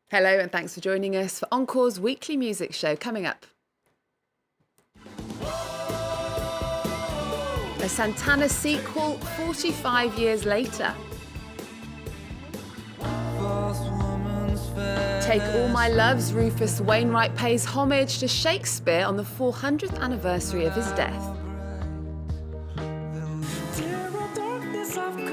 Hello and thanks for joining us for Encore's weekly music show. Coming up, a Santana sequel 45 years later. Take All My Loves, Rufus Wainwright pays homage to Shakespeare on the 400th anniversary of his death.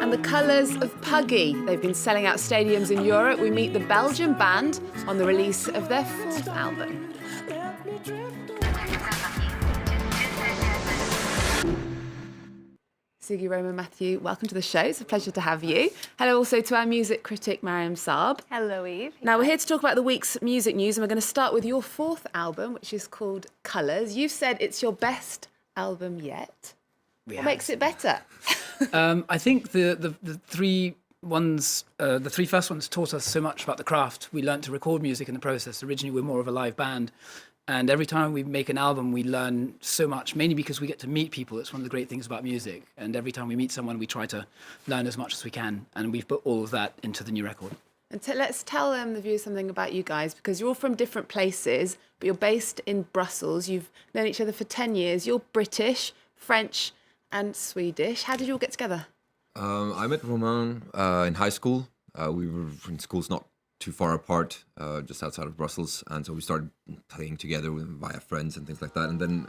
And the colours of Puggy. They've been selling out stadiums in Europe. We meet the Belgian band on the release of their fourth album. Siggy, Roman, Matthew, welcome to the show. It's a pleasure to have you. Hello also to our music critic, Mariam Saab. Hello, Eve. Now, we're here to talk about the week's music news, and we're going to start with your fourth album, which is called Colours. You've said it's your best album yet. What makes it better? I think the three first ones taught us so much about the craft. We learned to record music in the process. Originally, we're more of a live band. And every time we make an album, we learn so much, mainly because we get to meet people. It's one of the great things about music. And every time we meet someone, we try to learn as much as we can. And we've put all of that into the new record. And let's tell the viewers something about you guys, because you're all from different places, but you're based in Brussels. You've known each other for 10 years. You're British, French, and Swedish. How did you all get together? I met Romain in high school. We were in schools not too far apart, just outside of Brussels, and so we started playing together via friends and things like that. And then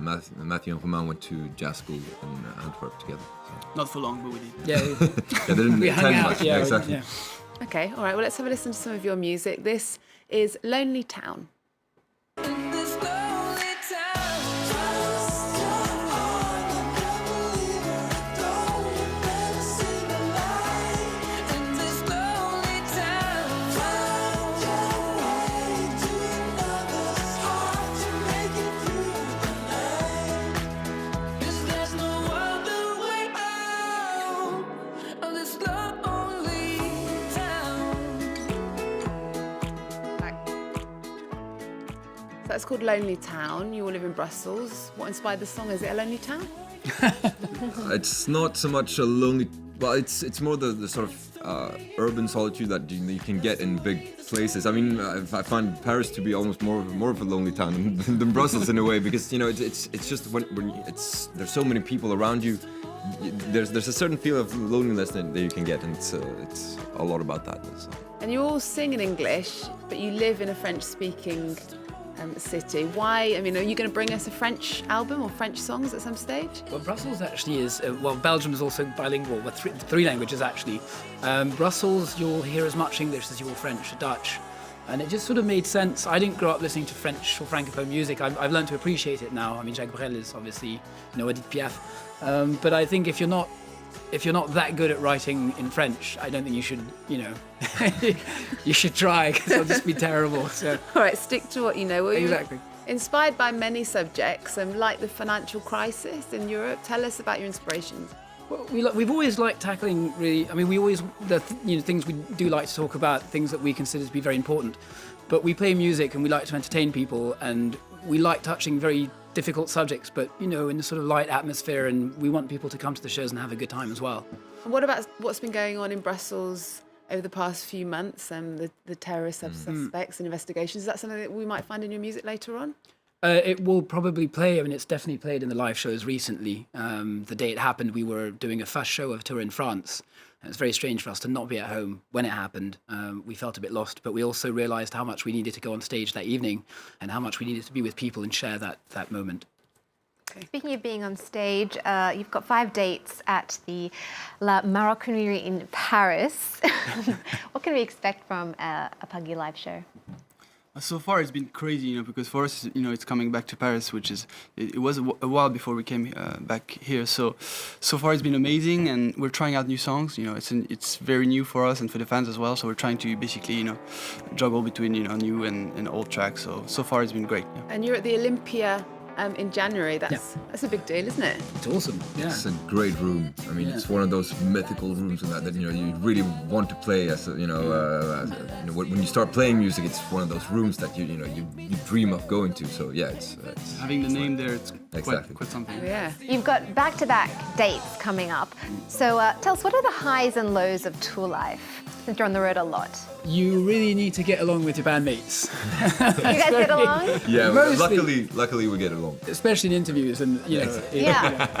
Matthew and Romain went to jazz school in Antwerp together. So. Not for long, but we did. Yeah, They didn't we hung attend out. much. Yeah, Exactly. Yeah. Okay, all right, well, let's have a listen to some of your music. This is Lonely Town. That's called Lonely Town. You all live in Brussels. What inspired the song? Is it a lonely town? It's not so much a lonely. Well, it's more the sort of urban solitude that you can get in big places. I mean, I find Paris to be almost more of a lonely town than Brussels in a way, because it's just when there's so many people around you. There's a certain feel of loneliness that you can get, and it's a lot about that. So. And you all sing in English, but you live in a French-speaking city. Why? I mean, are you going to bring us a French album or French songs at some stage? Well, Brussels actually is, Belgium is also bilingual, with three languages actually. Brussels, you'll hear as much English as you will French or Dutch. And it just sort of made sense. I didn't grow up listening to French or Francophone music. I've learned to appreciate it now. I mean, Jacques Brel is obviously, Edith Piaf. But I think if you're not that good at writing in French, I don't think you should, you should try, because it'll just be terrible. So. All right, stick to what you know. Well, Exactly. Inspired by many subjects, like the financial crisis in Europe. Tell us about your inspirations. Well, we've always liked tackling things we do like to talk about, things that we consider to be very important. But we play music and we like to entertain people, and we like touching very difficult subjects, but in a sort of light atmosphere, and we want people to come to the shows and have a good time as well. And what about what's been going on in Brussels over the past few months, the terrorist suspects and investigations? Is that something that we might find in your music later on? It will probably play. I mean, it's definitely played in the live shows recently. The day it happened, we were doing a first show of a tour in France. And it's very strange for us to not be at home when it happened. We felt a bit lost, but we also realised how much we needed to go on stage that evening and how much we needed to be with people and share that moment. Okay. Speaking of being on stage, you've got 5 dates at the La Maroquinerie in Paris. What can we expect from a Puggy live show? So far, it's been crazy, because for us, it's coming back to Paris, which is it was a while before we came back here. So far, it's been amazing, and we're trying out new songs. It's very new for us and for the fans as well. So we're trying to basically, juggle between new and old tracks. So far, it's been great. Yeah. And you're at the Olympia in January. That's a big deal, isn't it? It's awesome. Yeah. It's a great room. I mean, it's one of those mythical rooms that you really want to play as when you start playing music, it's one of those rooms that you dream of going to. So yeah, it's having the name there, it's Exactly. quite something. Yeah. You've got back-to-back dates coming up. So tell us, what are the highs and lows of tour life, since you're on the road a lot? you really need to get along with your bandmates. You guys get along? Yeah, Mostly- luckily we get along. Especially in interviews and, Yeah.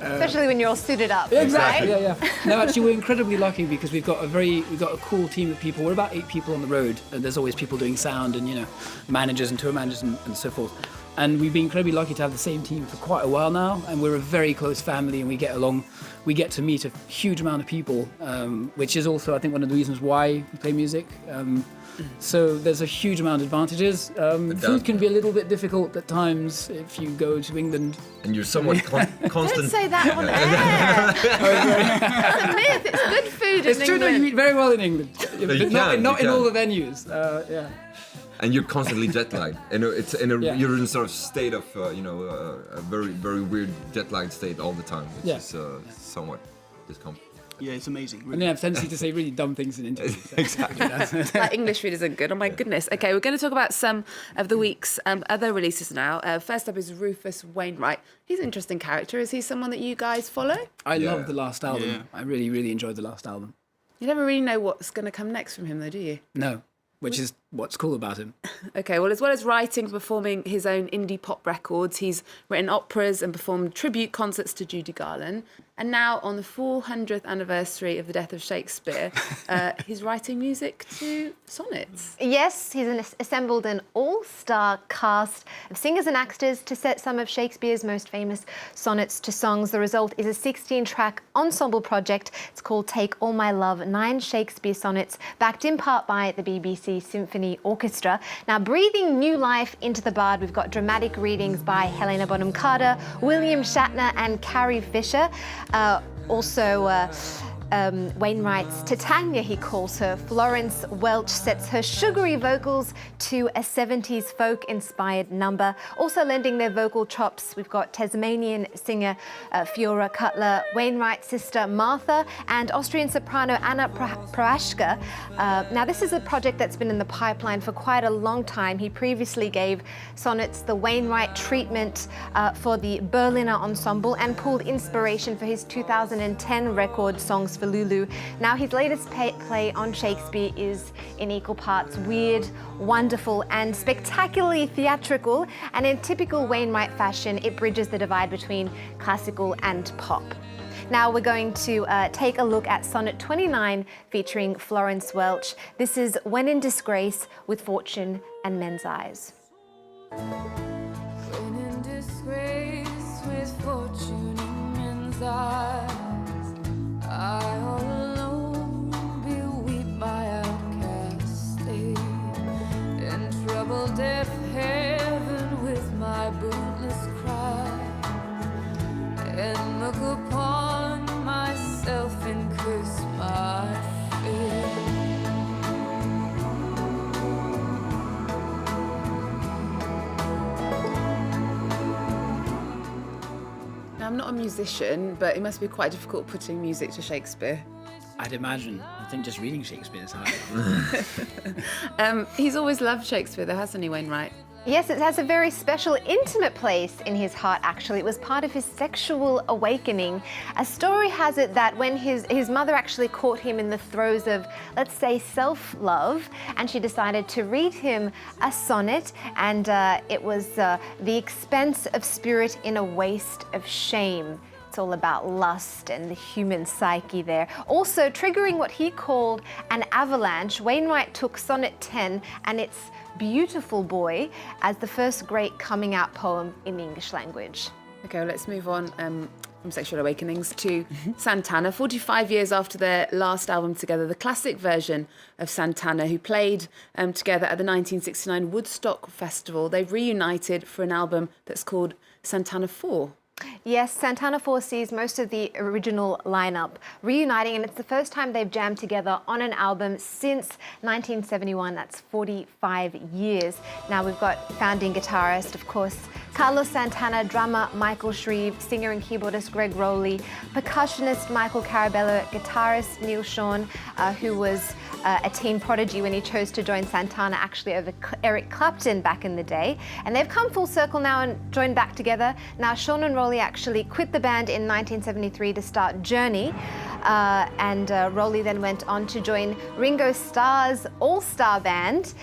Especially when you're all suited up. Exactly. Right? Yeah. No, actually, we're incredibly lucky because we've got a cool team of people. We're about 8 people on the road, and there's always people doing sound and managers and tour managers and so forth. And we've been incredibly lucky to have the same team for quite a while now, and we're a very close family, and we get along. We get to meet a huge amount of people, which is also, I think, one of the reasons why we play music. So there's a huge amount of advantages. Food can be a little bit difficult at times if you go to England. And you're somewhat constant. Don't say that on air. It's a myth. It's good food It's in true that you England. eat very well in England, you but can, not you in all can. the venues. Yeah. And you're constantly jet lagged. Yeah. You're in sort of state of a very very weird jet lagged state all the time, which Yeah. is somewhat discomforting. Yeah, it's amazing. And they have tendency to say really dumb things in interviews. Exactly. That English food isn't good. Oh my goodness. Okay, we're going to talk about some of the week's other releases now. First up is Rufus Wainwright. He's an interesting character. Is he someone that you guys follow? I Yeah. love the last album. Yeah. I really, really enjoyed the last album. You never really know what's going to come next from him, though, do you? No, which is what's cool about him. Okay, well, as well as writing and performing his own indie pop records, he's written operas and performed tribute concerts to Judy Garland. And now, on the 400th anniversary of the death of Shakespeare, he's writing music to sonnets. Yes, he's assembled an all-star cast of singers and actors to set some of Shakespeare's most famous sonnets to songs. The result is a 16-track ensemble project. It's called Take All My Love, 9 Shakespeare sonnets, backed in part by the BBC Symphony Orchestra. Now, breathing new life into the bard, we've got dramatic readings by Helena Bonham Carter, William Shatner and Carrie Fisher. Wainwright's Titania, he calls her. Florence Welch sets her sugary vocals to a 70s folk-inspired number. Also lending their vocal chops, we've got Tasmanian singer Fiora Cutler, Wainwright's sister Martha, and Austrian soprano Anna Prohaska. Now, this is a project that's been in the pipeline for quite a long time. He previously gave sonnets the Wainwright treatment for the Berliner Ensemble and pulled inspiration for his 2010 record Songs for Lulu. Now, his latest play on Shakespeare is in equal parts weird, wonderful, and spectacularly theatrical. And in typical Wainwright fashion, it bridges the divide between classical and pop. Now we're going to take a look at Sonnet 29 featuring Florence Welch. This is When in Disgrace with Fortune and Men's Eyes. When in disgrace with fortune in men's eyes, I all alone beweep my outcast state, in troubled deaf heaven with my bootless cry, and look upon myself and curse my fate. Now, I'm not a musician, but it must be quite difficult putting music to Shakespeare. I'd imagine. I think just reading Shakespeare is hard. He's always loved Shakespeare, though, hasn't he, Wainwright? Yes, it has a very special, intimate place in his heart, actually. It was part of his sexual awakening. A story has it that when his mother actually caught him in the throes of, let's say, self-love, and she decided to read him a sonnet, and it was the expense of spirit in a waste of shame. It's all about lust and the human psyche there. Also, triggering what he called an avalanche, Wainwright took Sonnet 10 and its Beautiful Boy as the first great coming out poem in the English language. Okay, well, let's move on from Sexual Awakenings to Santana. 45 years after their last album together, the classic version of Santana, who played together at the 1969 Woodstock Festival, they've reunited for an album that's called Santana 4. Yes, Santana 4 sees most of the original lineup reuniting, and it's the first time they've jammed together on an album since 1971. That's 45 years. Now we've got founding guitarist, of course, Carlos Santana, drummer Michael Shreve, singer and keyboardist Greg Rowley, percussionist Michael Carabello, guitarist Neil Sean, who was a teen prodigy when he chose to join Santana actually over Eric Clapton back in the day. And they've come full circle now and joined back together. Now Sean and Rolly actually quit the band in 1973 to start Journey. And Rolly then went on to join Ringo Starr's all-star band.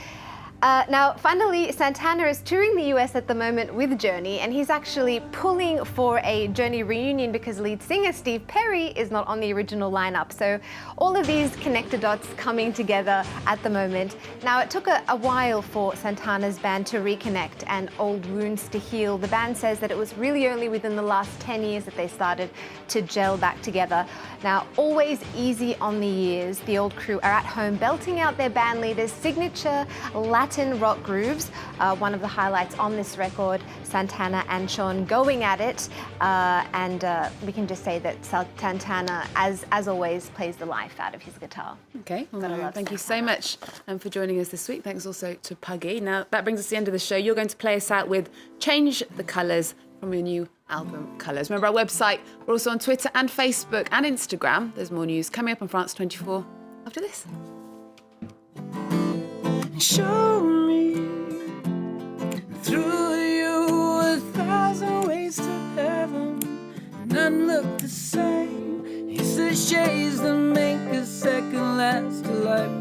Now, finally, Santana is touring the US at the moment with Journey, and he's actually pulling for a Journey reunion because lead singer Steve Perry is not on the original lineup. So all of these connected dots coming together at the moment. Now, it took a while for Santana's band to reconnect and old wounds to heal. The band says that it was really only within the last 10 years that they started to gel back together. Now, always easy on the ears, the old crew are at home belting out their band leader's signature Latin rock grooves. One of the highlights on this record, Santana and Sean going at it. And we can just say that Santana, as always, plays the life out of his guitar. Okay, well, Gotta Mariam, love thank you so much for joining us this week. Thanks also to Puggy. Now, that brings us to the end of the show. You're going to play us out with Change the Colours from your new album, Colours. Remember our website. We're also on Twitter and Facebook and Instagram. There's more news coming up on France 24 after this. Show me through you 1,000 ways to heaven. None look the same. It's the shades that make a second last a life.